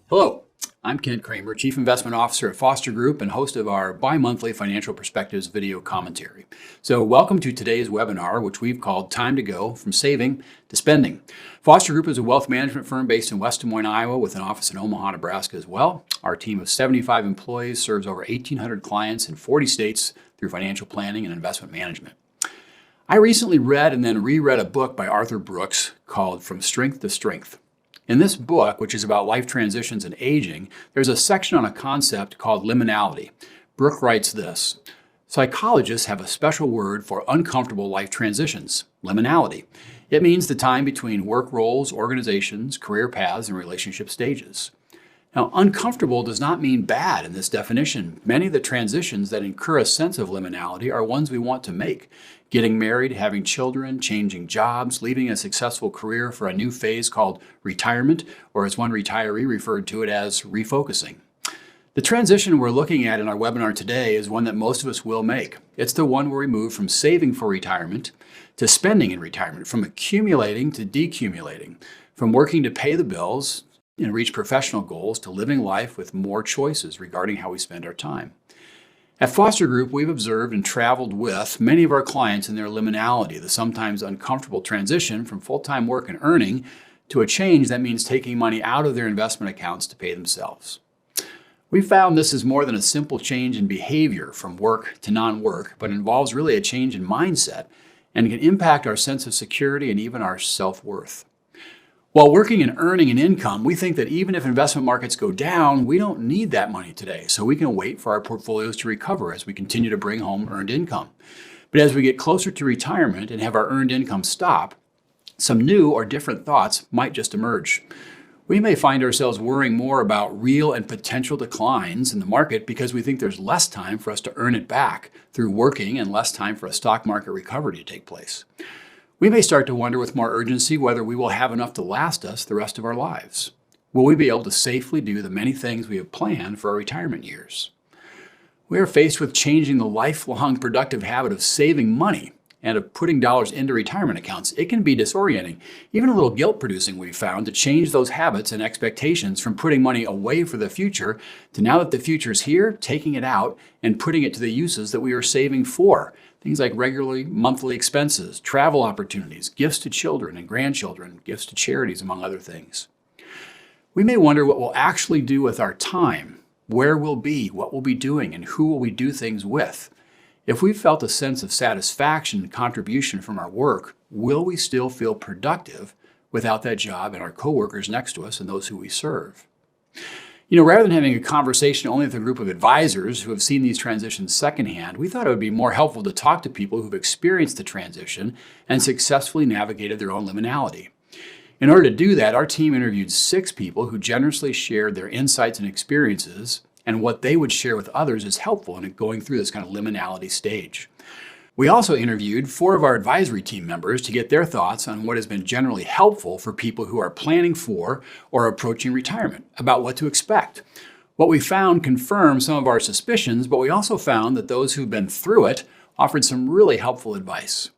Hello, I'm Kent Kramer, Chief Investment Officer at Foster Group and host of our bi-monthly Financial Perspectives video commentary. So welcome to today's webinar, which we've called Time to Go from Saving to Spending. Foster Group is a wealth management firm based in West Des Moines, Iowa, with an office in Omaha, Nebraska as well. Our team of 75 employees serves over 1,800 clients in 40 states through financial planning and investment management. I recently read and then reread a book by Arthur Brooks called From Strength to Strength. In this book, which is about life transitions and aging, there's a section on a concept called liminality. Brooke writes this: psychologists have a special word for uncomfortable life transitions, liminality. It means the time between work roles, organizations, career paths, and relationship stages. Now, uncomfortable does not mean bad in this definition. Many of the transitions that incur a sense of liminality are ones we want to make. Getting married, having children, changing jobs, leaving a successful career for a new phase called retirement, or as one retiree referred to it as refocusing. The transition we're looking at in our webinar today is one that most of us will make. It's the one where we move from saving for retirement to spending in retirement, from accumulating to decumulating, from working to pay the bills and reach professional goals to living life with more choices regarding how we spend our time. At Foster Group, we've observed and traveled with many of our clients in their liminality, the sometimes uncomfortable transition from full-time work and earning to a change that means taking money out of their investment accounts to pay themselves. We found this is more than a simple change in behavior from work to non-work, but involves really a change in mindset and can impact our sense of security and even our self-worth. While working and earning an income, we think that even if investment markets go down, we don't need that money today, so we can wait for our portfolios to recover as we continue to bring home earned income. But as we get closer to retirement and have our earned income stop, some new or different thoughts might just emerge. We may find ourselves worrying more about real and potential declines in the market because we think there's less time for us to earn it back through working and less time for a stock market recovery to take place. We may start to wonder with more urgency whether we will have enough to last us the rest of our lives. Will we be able to safely do the many things we have planned for our retirement years? We are faced with changing the lifelong productive habit of saving money and of putting dollars into retirement accounts. It can be disorienting, even a little guilt-producing, we've found, to change those habits and expectations from putting money away for the future to, now that the future is here, taking it out and putting it to the uses that we are saving for. Things like regularly monthly expenses, travel opportunities, gifts to children and grandchildren, gifts to charities, among other things. We may wonder what we'll actually do with our time, where we'll be, what we'll be doing, and who will we do things with. If we felt a sense of satisfaction and contribution from our work, will we still feel productive without that job and our coworkers next to us and those who we serve? Rather than having a conversation only with a group of advisors who have seen these transitions secondhand, we thought it would be more helpful to talk to people who've experienced the transition and successfully navigated their own liminality. In order to do that, our team interviewed 6 people who generously shared their insights and experiences and what they would share with others is helpful in going through this kind of liminality stage. We also interviewed 4 of our advisory team members to get their thoughts on what has been generally helpful for people who are planning for or approaching retirement, about what to expect. What we found confirmed some of our suspicions, but we also found that those who've been through it offered some really helpful advice.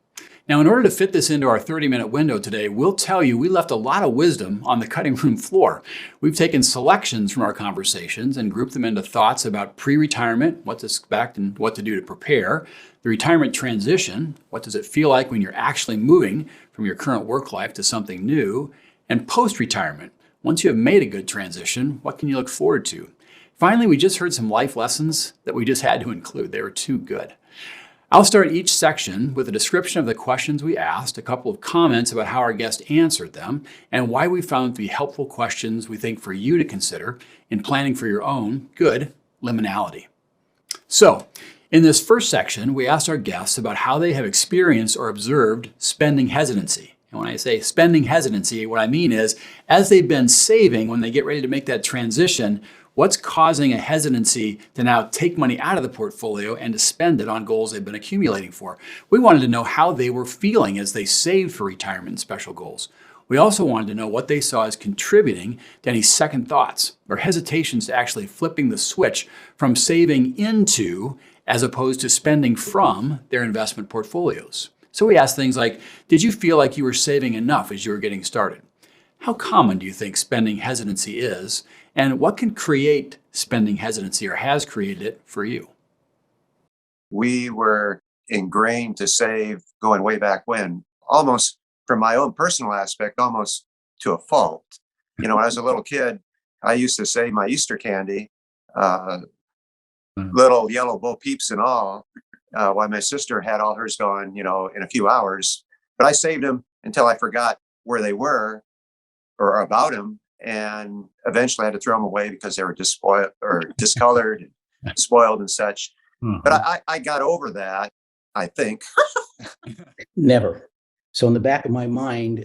Now, in order to fit this into our 30-minute window today, we'll tell you we left a lot of wisdom on the cutting room floor. We've taken selections from our conversations and grouped them into thoughts about pre-retirement, what to expect and what to do to prepare, the retirement transition, what does it feel like when you're actually moving from your current work life to something new, and post-retirement, once you have made a good transition, what can you look forward to? Finally, we just heard some life lessons that we just had to include. They were too good. I'll start each section with a description of the questions we asked, a couple of comments about how our guest answered them, and why we found them to be helpful questions we think for you to consider in planning for your own good liminality. So, in this first section, we asked our guests about how they have experienced or observed spending hesitancy. And when I say spending hesitancy, what I mean is, as they've been saving, when they get ready to make that transition, what's causing a hesitancy to now take money out of the portfolio and to spend it on goals they've been accumulating for? We wanted to know how they were feeling as they saved for retirement and special goals. We also wanted to know what they saw as contributing to any second thoughts or hesitations to actually flipping the switch from saving into as opposed to spending from their investment portfolios. So we asked things like, did you feel like you were saving enough as you were getting started? How common do you think spending hesitancy is, and what can create spending hesitancy or has created it for you? We were ingrained to save going way back when, almost from my own personal aspect, almost to a fault. When I was a little kid, I used to save my Easter candy, uh, Mm. little yellow Bo Peeps and all, while my sister had all hers gone, in a few hours. But I saved them until I forgot where they were or about them, and eventually I had to throw them away because they were despoiled or discolored, spoiled, and such. But Mhm. I got over that, I think. Never. So in the back of my mind,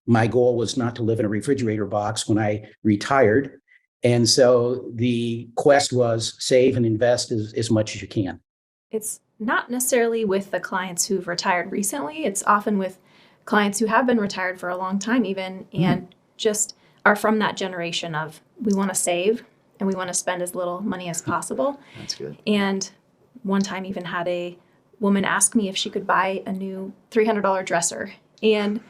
my goal was not to live in a refrigerator box when I retired. And so the quest was save and invest as much as you can. It's not necessarily with the clients who've retired recently. It's often with clients who have been retired for a long time, even, and just are from that generation of we want to save and we want to spend as little money as possible. That's good. And one time, even had a woman ask me if she could buy a new $300 dresser. And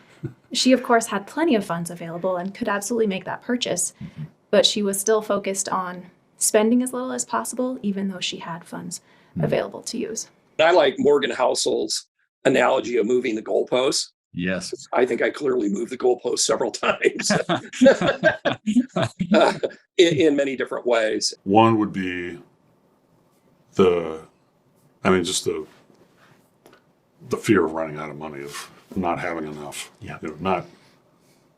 she, of course, had plenty of funds available and could absolutely make that purchase. But she was still focused on spending as little as possible, even though she had funds available to use. I like Morgan Housel's analogy of moving the goalposts. Yes. I think I clearly moved the goalposts several times in many different ways. One would be just the fear of running out of money, of not having enough, Yeah. Not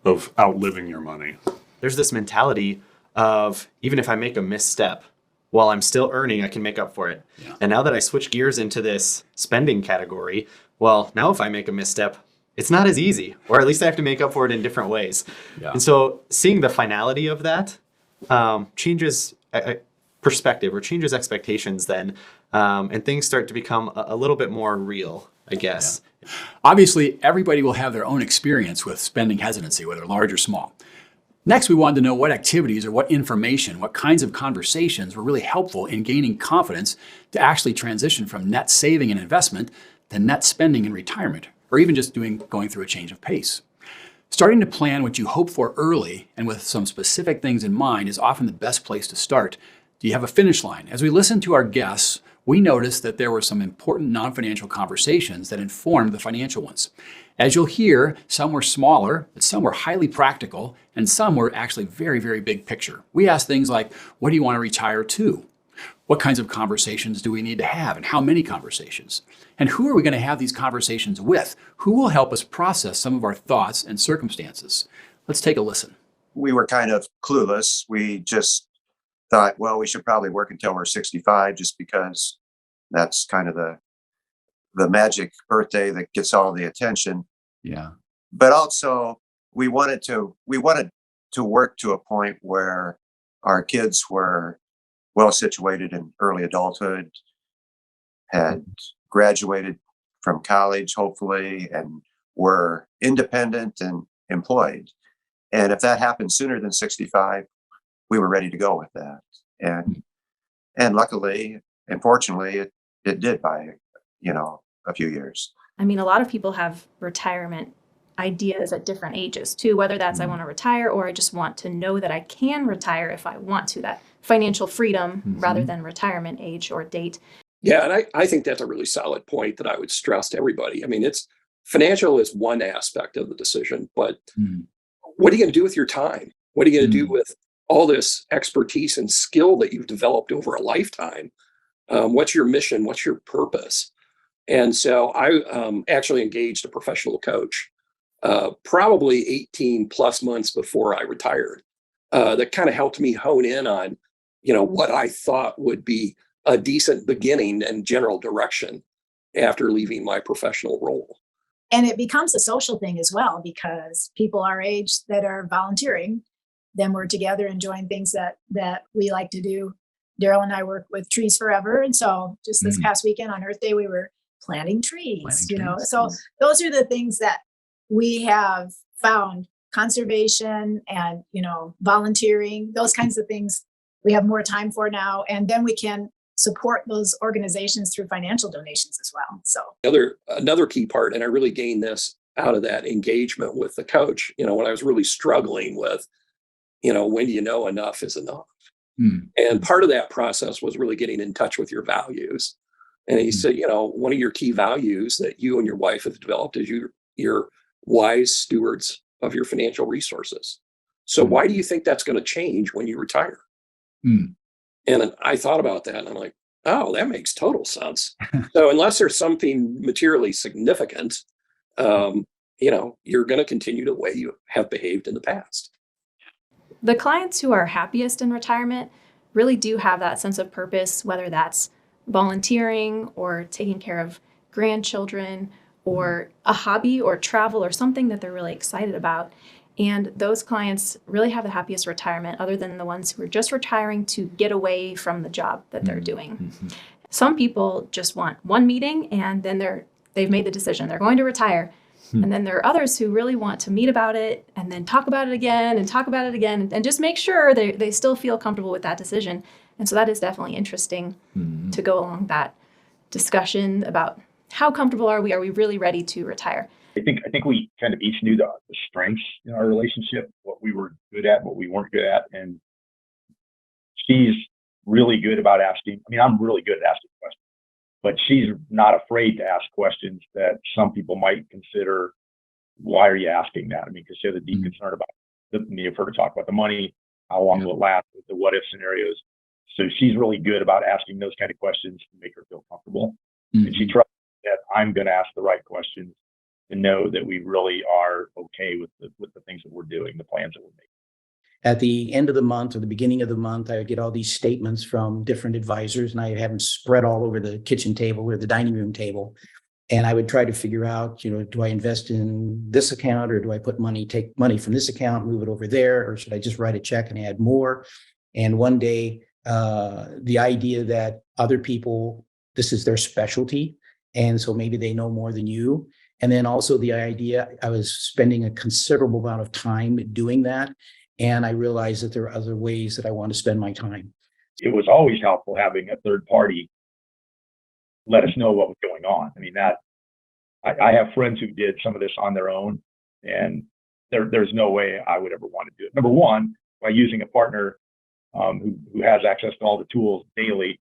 of outliving your money. There's this mentality of even if I make a misstep while I'm still earning, I can make up for it. Yeah. And now that I switch gears into this spending category, well, now if I make a misstep, it's not as easy, or at least I have to make up for it in different ways. Yeah. And so seeing the finality of that changes perspective or changes expectations then, and things start to become a little bit more real, I guess. Yeah. Obviously, everybody will have their own experience with spending hesitancy, whether large or small. Next, we wanted to know what activities or what information, what kinds of conversations were really helpful in gaining confidence to actually transition from net saving and investment to net spending in retirement, or even just going through a change of pace. Starting to plan what you hope for early and with some specific things in mind is often the best place to start. Do you have a finish line? As we listened to our guests, we noticed that there were some important non-financial conversations that informed the financial ones. As you'll hear, some were smaller, but some were highly practical, and some were actually very, very big picture. We asked things like, what do you want to retire to? What kinds of conversations do we need to have, and how many conversations? And who are we going to have these conversations with? Who will help us process some of our thoughts and circumstances? Let's take a listen. We were kind of clueless. We just thought, well, we should probably work until we're 65 just because that's kind of the magic birthday that gets all the attention. Yeah. But also we wanted to work to a point where our kids were well situated in early adulthood, had graduated from college, hopefully, and were independent and employed. And if that happened sooner than 65, we were ready to go with that. And luckily and fortunately, it did by, a few years. I mean, a lot of people have retirement ideas at different ages too, whether that's I want to retire or I just want to know that I can retire if I want to, that financial freedom rather than retirement age or date. Yeah, and I think that's a really solid point that I would stress to everybody. I mean, it's financial is one aspect of the decision, but what are you going to do with your time? What are you going to do with all this expertise and skill that you've developed over a lifetime? What's your mission? What's your purpose? And so I actually engaged a professional coach probably 18 plus months before I retired that kind of helped me hone in on, what I thought would be a decent beginning and general direction after leaving my professional role. And it becomes a social thing as well, because people our age that are volunteering, then we're together enjoying things that we like to do. Daryl and I work with Trees Forever. And so just this past weekend on Earth Day, we were planting trees, So those are the things that we have found: conservation and, volunteering, those kinds of things we have more time for now. And then we can support those organizations through financial donations as well. So Another key part, and I really gained this out of that engagement with the coach, when I was really struggling with, when do you know enough is enough? And part of that process was really getting in touch with your values. And he said, one of your key values that you and your wife have developed is you're wise stewards of your financial resources. So why do you think that's going to change when you retire? And I thought about that and I'm like, oh, that makes total sense. So unless there's something materially significant, you're going to continue the way you have behaved in the past. The clients who are happiest in retirement really do have that sense of purpose, whether that's volunteering or taking care of grandchildren or a hobby or travel or something that they're really excited about. And those clients really have the happiest retirement, other than the ones who are just retiring to get away from the job that they're doing. Some people just want one meeting and then they've made the decision. They're going to retire. And then there are others who really want to meet about it and then talk about it again and talk about it again and just make sure they still feel comfortable with that decision. And so that is definitely interesting to go along that discussion about how comfortable are we? Are we really ready to retire? I think we kind of each knew the strengths in our relationship, what we were good at, what we weren't good at. And she's really good about asking. I mean, I'm really good at asking questions, but she's not afraid to ask questions that some people might consider, why are you asking that? I mean, because she has a deep concern about you've heard her talk about the money, how long will it last, the what if scenarios. So she's really good about asking those kind of questions to make her feel comfortable. And she trusts that I'm going to ask the right questions to know that we really are okay with the things that we're doing, the plans that we're making. At the end of the month or the beginning of the month, I would get all these statements from different advisors, and I have them spread all over the kitchen table or the dining room table. And I would try to figure out, do I invest in this account, or do I take money from this account, move it over there, or should I just write a check and add more? And one day, the idea that other people, this is their specialty, and so maybe they know more than you. And then also the idea, I was spending a considerable amount of time doing that. And I realized that there are other ways that I want to spend my time. It was always helpful having a third party let us know what was going on. I mean, I have friends who did some of this on their own, and there's no way I would ever want to do it. Number one, by using a partner who has access to all the tools daily,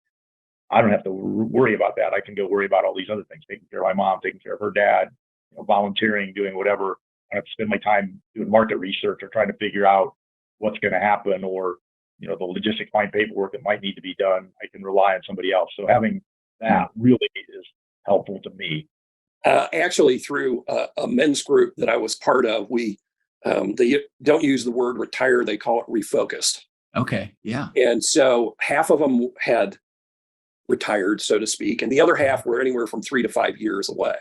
I don't have to worry about that. I can go worry about all these other things, taking care of my mom, taking care of her dad, volunteering, doing whatever. I have to spend my time doing market research or trying to figure out what's going to happen, or the logistic fine paperwork that might need to be done. I can rely on somebody else. So having that really is helpful to me. Actually, through a men's group that I was part of, they don't use the word retire; they call it refocused. Okay, yeah. And so half of them had retired, so to speak, and the other half were anywhere from 3 to 5 years away.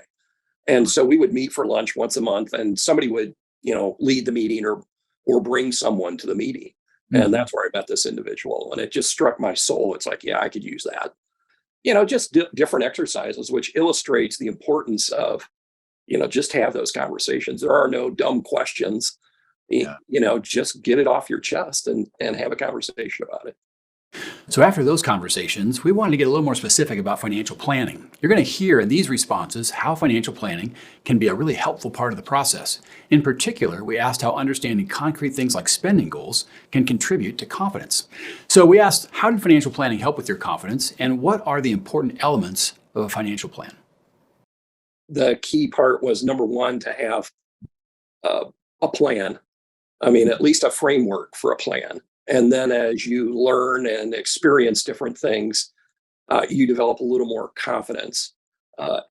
And so we would meet for lunch once a month, and somebody would, lead the meeting or bring someone to the meeting. And that's where I met this individual, and it just struck my soul. It's like, yeah, I could use that. Just different exercises, which illustrates the importance of, just have those conversations. There are no dumb questions. Yeah. Just get it off your chest and have a conversation about it. So after those conversations, we wanted to get a little more specific about financial planning. You're going to hear in these responses how financial planning can be a really helpful part of the process. In particular, we asked how understanding concrete things like spending goals can contribute to confidence. So we asked, how did financial planning help with your confidence, and what are the important elements of a financial plan? The key part was, number one, to have a plan. I mean, at least a framework for a plan. And then as you learn and experience different things, you develop a little more confidence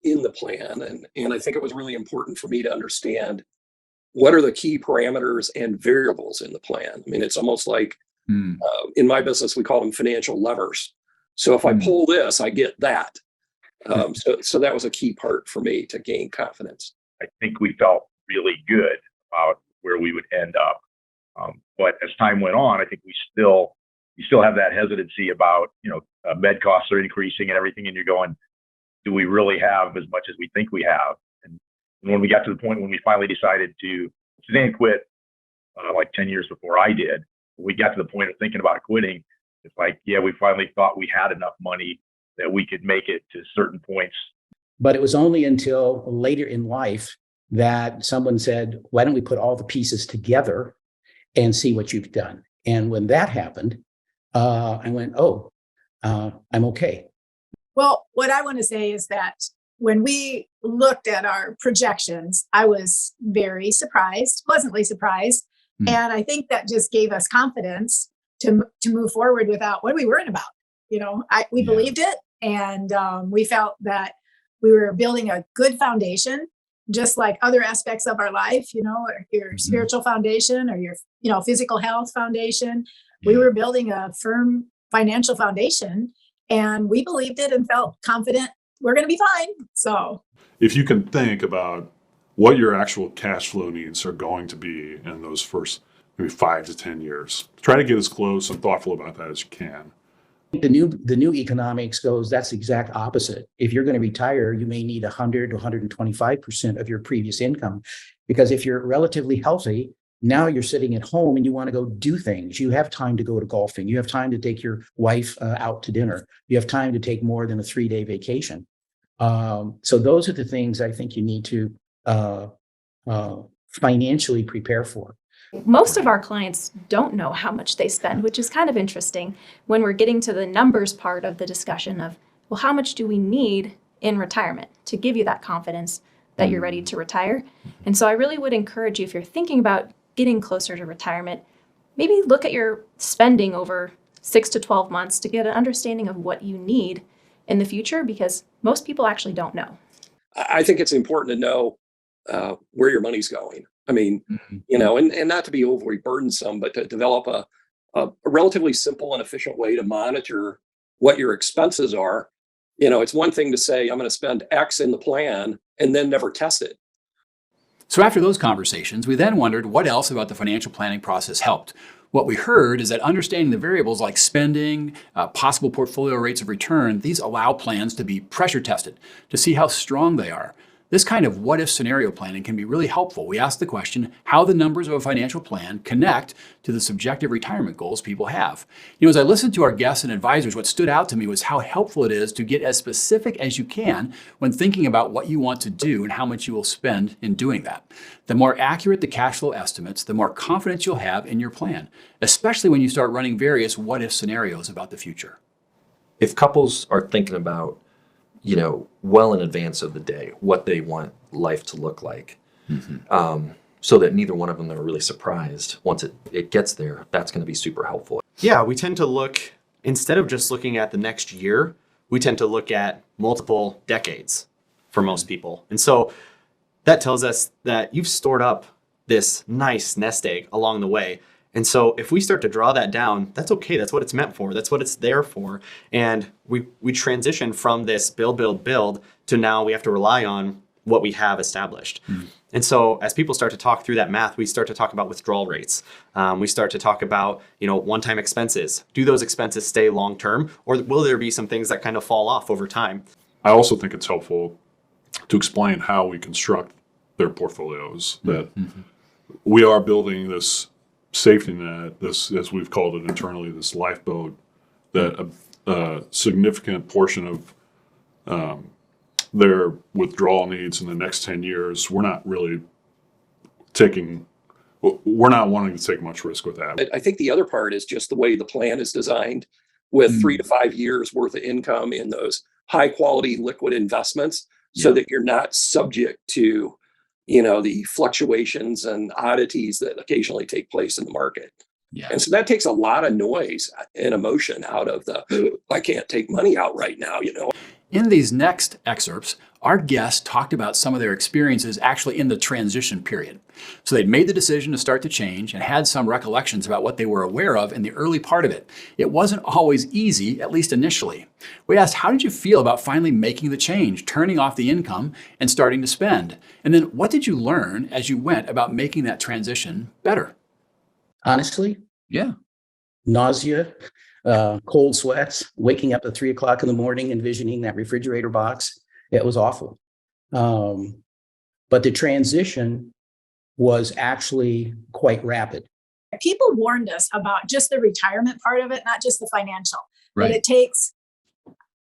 in the plan. And I think it was really important for me to understand what are the key parameters and variables in the plan. I mean, it's almost like in my business, we call them financial levers. So if I pull this, I get that. So that was a key part for me to gain confidence. I think we felt really good about where we would end up. But as time went on, I think you still have that hesitancy about, med costs are increasing and everything. And you're going, do we really have as much as we think we have? And when we got to the point when we finally decided to, Suzanne quit like 10 years before I did. We got to the point of thinking about quitting. It's like, yeah, we finally thought we had enough money that we could make it to certain points. But it was only until later in life that someone said, why don't we put all the pieces together and see what you've done? And when that happened, I went, oh, I'm okay. Well, what I want to say is that when we looked at our projections, I was very surprised, pleasantly surprised. And I think that just gave us confidence to move forward without what are we worrying about? We believed it, and we felt that we were building a good foundation, just like other aspects of our life, your spiritual foundation or your, physical health foundation. We were building a firm financial foundation, and we believed it and felt confident we're going to be fine. So if you can think about what your actual cash flow needs are going to be in those first maybe 5 to 10 years, try to get as close and thoughtful about that as you can. The new economics goes, that's the exact opposite. If you're going to retire, you may need 100 to 125% of your previous income, because if you're relatively healthy, now you're sitting at home and you want to go do things. You have time to go to golfing. You have time to take your wife out to dinner. You have time to take more than a 3-day vacation. So those are the things I think you need to financially prepare for. Most of our clients don't know how much they spend, which is kind of interesting when we're getting to the numbers part of the discussion of, well, how much do we need in retirement to give you that confidence that you're ready to retire? And so I really would encourage you, if you're thinking about getting closer to retirement, maybe look at your spending over 6 to 12 months to get an understanding of what you need in the future, because most people actually don't know. I think it's important to know where your money's going. I mean, and not to be overly burdensome, but to develop a relatively simple and efficient way to monitor what your expenses are. It's one thing to say, I'm going to spend X in the plan and then never test it. So after those conversations, we then wondered what else about the financial planning process helped. What we heard is that understanding the variables like spending, possible portfolio rates of return, these allow plans to be pressure tested to see how strong they are. This kind of what-if scenario planning can be really helpful. We ask the question, how the numbers of a financial plan connect to the subjective retirement goals people have. As I listened to our guests and advisors, what stood out to me was how helpful it is to get as specific as you can when thinking about what you want to do and how much you will spend in doing that. The more accurate the cash flow estimates, the more confidence you'll have in your plan, especially when you start running various what-if scenarios about the future. If couples are thinking about well in advance of the day, what they want life to look like, so that neither one of them are really surprised once it gets there, that's going to be super helpful. Yeah, we tend to look, instead of just looking at the next year, we tend to look at multiple decades for most people. And so that tells us that you've stored up this nice nest egg along the way. And so if we start to draw that down, that's okay. That's what it's meant for. That's what it's there for. And we transition from this build to now we have to rely on what we have established. And so as people start to talk through that math, we start to talk about withdrawal rates. We start to talk about, one-time expenses. Do those expenses stay long-term, or will there be some things that kind of fall off over time? I also think it's helpful to explain how we construct their portfolios, that we are building this safety net, this, as we've called it internally, this lifeboat, that a significant portion of their withdrawal needs in the next 10 years, we're not wanting to take much risk with that. I think the other part is just the way the plan is designed, with 3 to 5 years worth of income in those high quality liquid investments, so that you're not subject to the fluctuations and oddities that occasionally take place in the market. And so that takes a lot of noise and emotion out of I can't take money out right now, In these next excerpts, our guests talked about some of their experiences actually in the transition period. So they'd made the decision to start to change and had some recollections about what they were aware of in the early part of it. It wasn't always easy, at least initially. We asked, how did you feel about finally making the change, turning off the income and starting to spend? And then what did you learn as you went about making that transition better? Honestly, nausea, cold sweats, waking up at 3 o'clock in the morning, envisioning that refrigerator box. It was awful. But the transition was actually quite rapid. People warned us about just the retirement part of it, not just the financial. Right. But it takes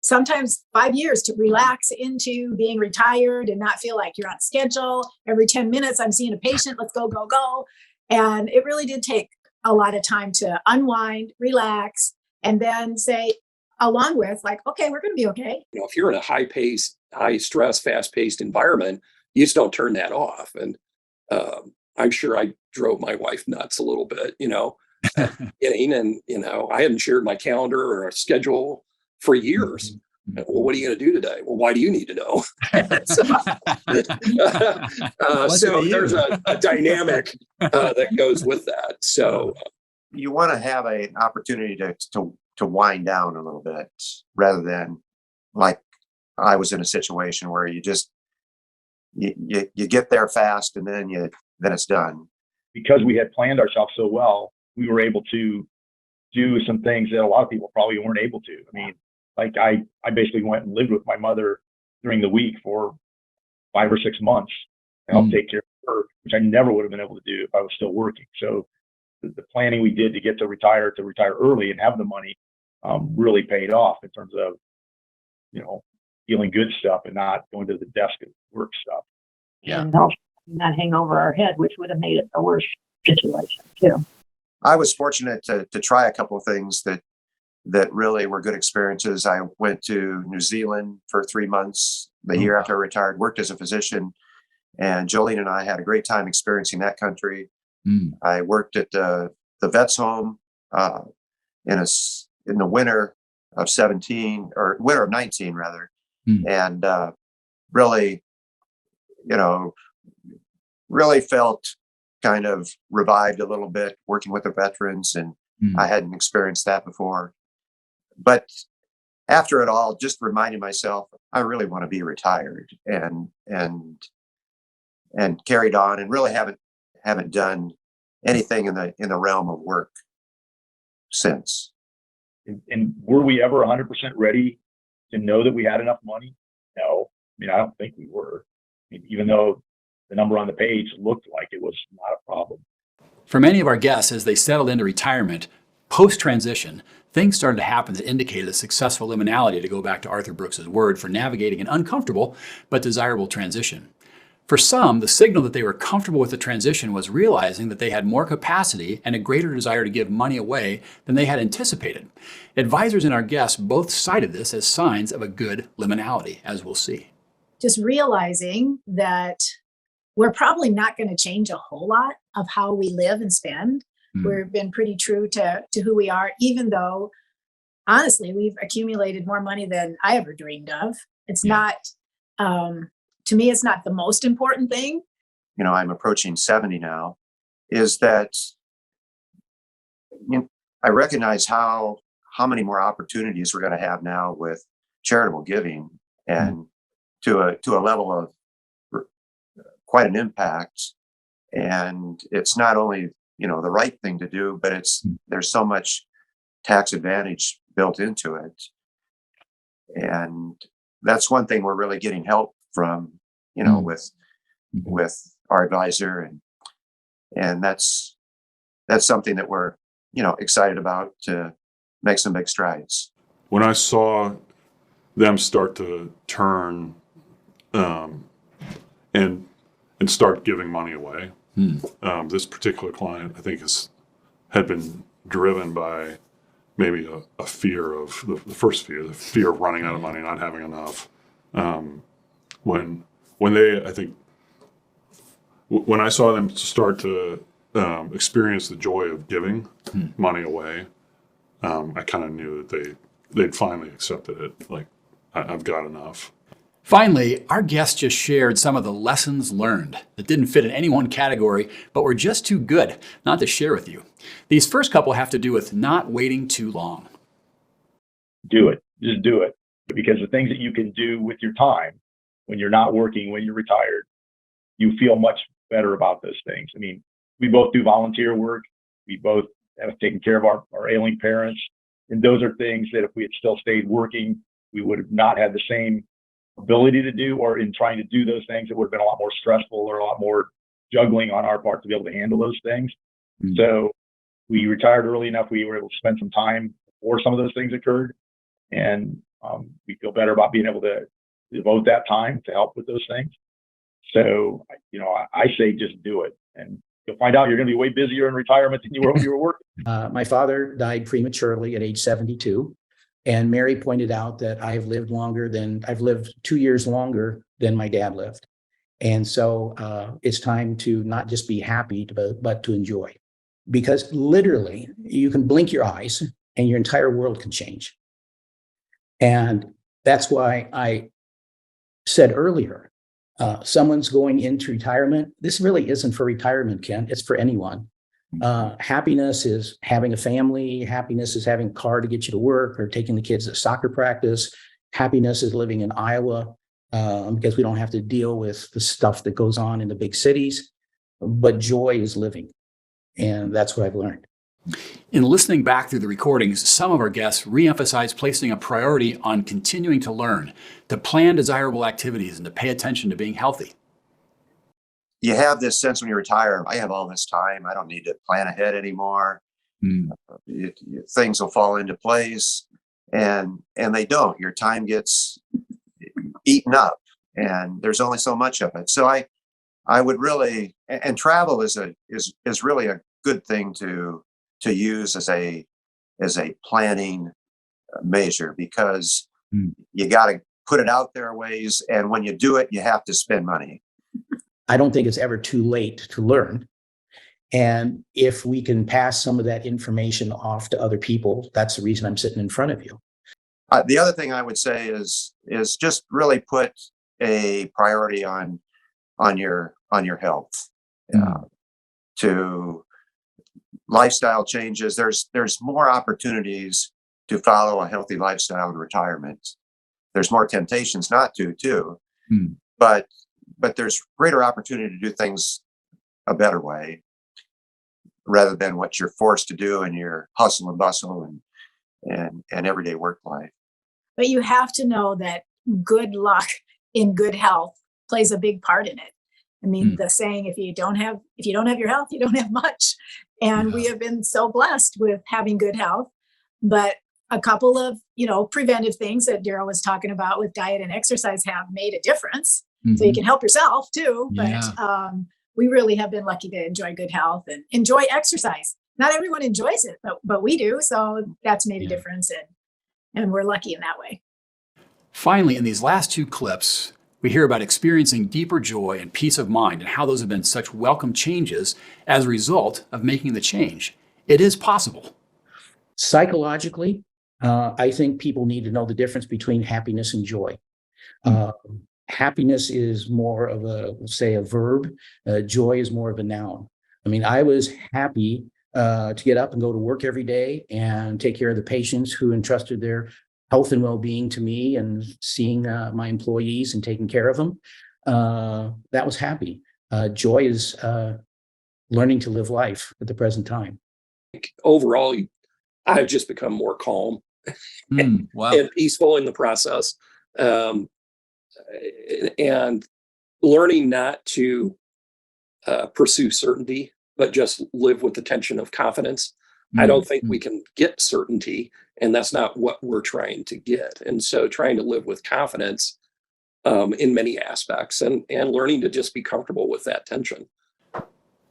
sometimes 5 years to relax into being retired and not feel like you're on schedule. Every 10 minutes, I'm seeing a patient. Let's go, go, go. And it really did take a lot of time to unwind, relax, and then say, along with like, okay, we're going to be okay. You know, if you're in a high-paced, high-stress, fast-paced environment, you just don't turn that off. And I'm sure I drove my wife nuts a little bit, you know, getting, and, you know, I hadn't shared my calendar or a schedule for years. Well, what are you going to do today? Well, why do you need to know? So there's a dynamic that goes with that. So You want to have an opportunity to wind down a little bit, rather than like I was in a situation where you just you get there fast and then it's done. Because we had planned ourselves so well, we were able to do some things that a lot of people probably weren't able to. I mean, like I basically went and lived with my mother during the week for 5 or 6 months and helped take care of her, which I never would have been able to do if I was still working. So the planning we did to get to retire early and have the money really paid off in terms of, you know, feeling good stuff and not going to the desk and work stuff. Yeah. And also not hang over our head, which would have made it a worse situation too. I was fortunate to try a couple of things that really were good experiences. I went to New Zealand for 3 months the year after I retired, worked as a physician, and Jolene and I had a great time experiencing that country. I worked at the vet's home in the winter of 17, or winter of 19 rather, and really, you know, really felt kind of revived a little bit working with the veterans, and I hadn't experienced that before. But after it all, just reminding myself, I really want to be retired, and carried on, and really haven't done anything in the realm of work since. And were we ever 100% ready to know that we had enough money? No. I mean, I don't think we were. I mean, even though the number on the page looked like it was not a problem. For many of our guests, as they settled into retirement, post-transition, things started to happen that indicated a successful liminality, to go back to Arthur Brooks's word, for navigating an uncomfortable but desirable transition. For some, the signal that they were comfortable with the transition was realizing that they had more capacity and a greater desire to give money away than they had anticipated. Advisors and our guests both cited this as signs of a good liminality, as we'll see. Just realizing that we're probably not going to change a whole lot of how we live and spend. We've been pretty true to who we are, even though, honestly, we've accumulated more money than I ever dreamed of. It's not, to me, it's not the most important thing. You know, I'm approaching 70 now, is that I recognize how many more opportunities we're going to have now with charitable giving, and to a level of quite an impact. And it's not only, you know, the right thing to do, but there's so much tax advantage built into it. And that's one thing we're really getting help from, you know, with our advisor, and that's something that we're, you know, excited about to make some big strides. When I saw them start to turn and start giving money away, this particular client, I think, had been driven by maybe a fear of the first fear, the fear of running out of money, not having enough. When I saw them start to experience the joy of giving money away, I kind of knew that they'd finally accepted it. Like, I've got enough. Finally, our guests just shared some of the lessons learned that didn't fit in any one category, but were just too good not to share with you. These first couple have to do with not waiting too long. Do it. Just do it. Because the things that you can do with your time when you're not working, when you're retired, you feel much better about those things. I mean, we both do volunteer work. We both have taken care of our ailing parents. And those are things that if we had still stayed working, we would have not had the same ability to do, or in trying to do those things, it would have been a lot more stressful or a lot more juggling on our part to be able to handle those things. So we retired early enough. We were able to spend some time before some of those things occurred. And We feel better about being able to devote that time to help with those things. So, I say just do it, and you'll find out you're going to be way busier in retirement than you were when you were working. My father died prematurely at age 72. And Mary pointed out that I've lived 2 years longer than my dad lived. And so it's time to not just be happy, but to enjoy. Because literally, you can blink your eyes and your entire world can change. And that's why I said earlier, someone's going into retirement. This really isn't for retirement, Ken. It's for anyone. Happiness is having a family. Happiness is having a car to get you to work or taking the kids to soccer practice. Happiness is living in Iowa because we don't have to deal with the stuff that goes on in the big cities. But joy is living. And that's what I've learned. In listening back through the recordings, some of our guests reemphasize placing a priority on continuing to learn, to plan desirable activities, and to pay attention to being healthy. You have this sense when you retire, I have all this time. I don't need to plan ahead anymore. Things will fall into place, and they don't. Your time gets eaten up, and there's only so much of it. So I would really, and travel is really a good thing to use as a planning measure, because you got to put it out there ways, and when you do it, you have to spend money. I don't think it's ever too late to learn. And if we can pass some of that information off to other people, that's the reason I'm sitting in front of you. The other thing I would say is just really put a priority on your health. To lifestyle changes, there's more opportunities to follow a healthy lifestyle in retirement. There's more temptations not to too, but there's greater opportunity to do things a better way rather than what you're forced to do in your hustle and bustle and everyday work life. But you have to know that good luck in good health plays a big part in it. I mean, the saying, if you don't have your health, you don't have much. And we have been so blessed with having good health. But a couple of, preventive things that Daryl was talking about with diet and exercise have made a difference. So you can help yourself too. But we really have been lucky to enjoy good health and enjoy exercise. Not everyone enjoys it, but we do. So that's made a difference. And we're lucky in that way. Finally, in these last two clips, we hear about experiencing deeper joy and peace of mind and how those have been such welcome changes as a result of making the change. It is possible. Psychologically, I think people need to know the difference between happiness and joy. Happiness is more of a verb. Joy is more of a noun. I mean, I was happy to get up and go to work every day and take care of the patients who entrusted their health and well-being to me, and seeing my employees and taking care of them. That was happy. Joy is learning to live life at the present time. Overall, I've just become more calm and peaceful in the process. And learning not to pursue certainty, but just live with the tension of confidence. I don't think we can get certainty, and that's not what we're trying to get. And so trying to live with confidence in many aspects, and learning to just be comfortable with that tension.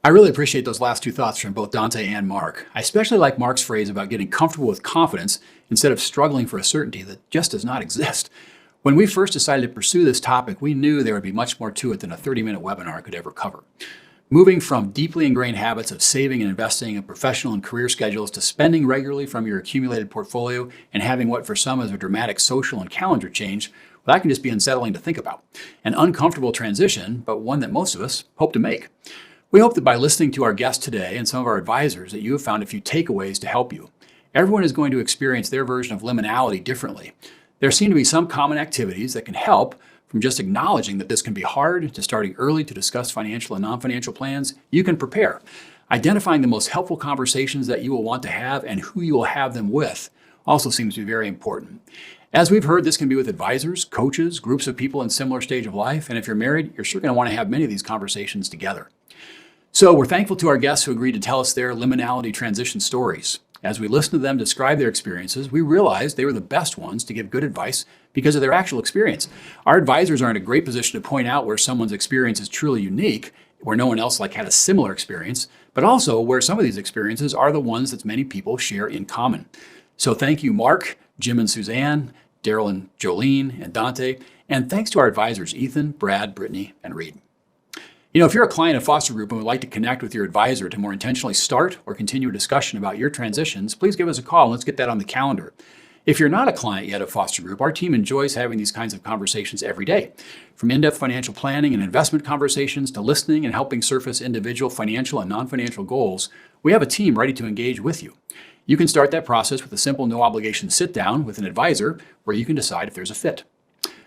I really appreciate those last two thoughts from both Dante and Mark. I especially like Mark's phrase about getting comfortable with confidence instead of struggling for a certainty that just does not exist. When we first decided to pursue this topic, we knew there would be much more to it than a 30-minute webinar could ever cover. Moving from deeply ingrained habits of saving and investing in professional and career schedules to spending regularly from your accumulated portfolio and having what for some is a dramatic social and calendar change, well, that can just be unsettling to think about. An uncomfortable transition, but one that most of us hope to make. We hope that by listening to our guests today and some of our advisors that you have found a few takeaways to help you. Everyone is going to experience their version of liminality differently. There seem to be some common activities that can help, from just acknowledging that this can be hard to starting early to discuss financial and non-financial plans. You can prepare. Identifying the most helpful conversations that you will want to have and who you will have them with also seems to be very important. As we've heard, this can be with advisors, coaches, groups of people in similar stage of life, and if you're married, you're sure going to want to have many of these conversations together. So we're thankful to our guests who agreed to tell us their liminality transition stories. As we listened to them describe their experiences, we realized they were the best ones to give good advice because of their actual experience. Our advisors are in a great position to point out where someone's experience is truly unique, where no one else had a similar experience, but also where some of these experiences are the ones that many people share in common. So thank you, Mark, Jim and Suzanne, Daryl and Jolene, and Dante, and thanks to our advisors, Ethan, Brad, Brittany, and Reed. If you're a client of Foster Group and would like to connect with your advisor to more intentionally start or continue a discussion about your transitions, please give us a call and let's get that on the calendar. If you're not a client yet of Foster Group, our team enjoys having these kinds of conversations every day. From in-depth financial planning and investment conversations to listening and helping surface individual financial and non-financial goals, we have a team ready to engage with you. You can start that process with a simple no-obligation sit-down with an advisor where you can decide if there's a fit.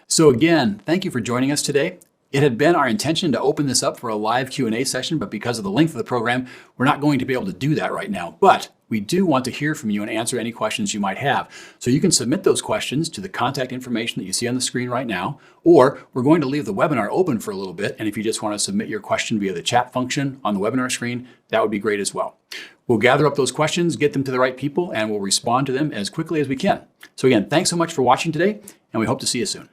So again, thank you for joining us today. It had been our intention to open this up for a live Q&A session, but because of the length of the program, we're not going to be able to do that right now. But we do want to hear from you and answer any questions you might have. So you can submit those questions to the contact information that you see on the screen right now, or we're going to leave the webinar open for a little bit. And if you just want to submit your question via the chat function on the webinar screen, that would be great as well. We'll gather up those questions, get them to the right people, and we'll respond to them as quickly as we can. So again, thanks so much for watching today, and we hope to see you soon.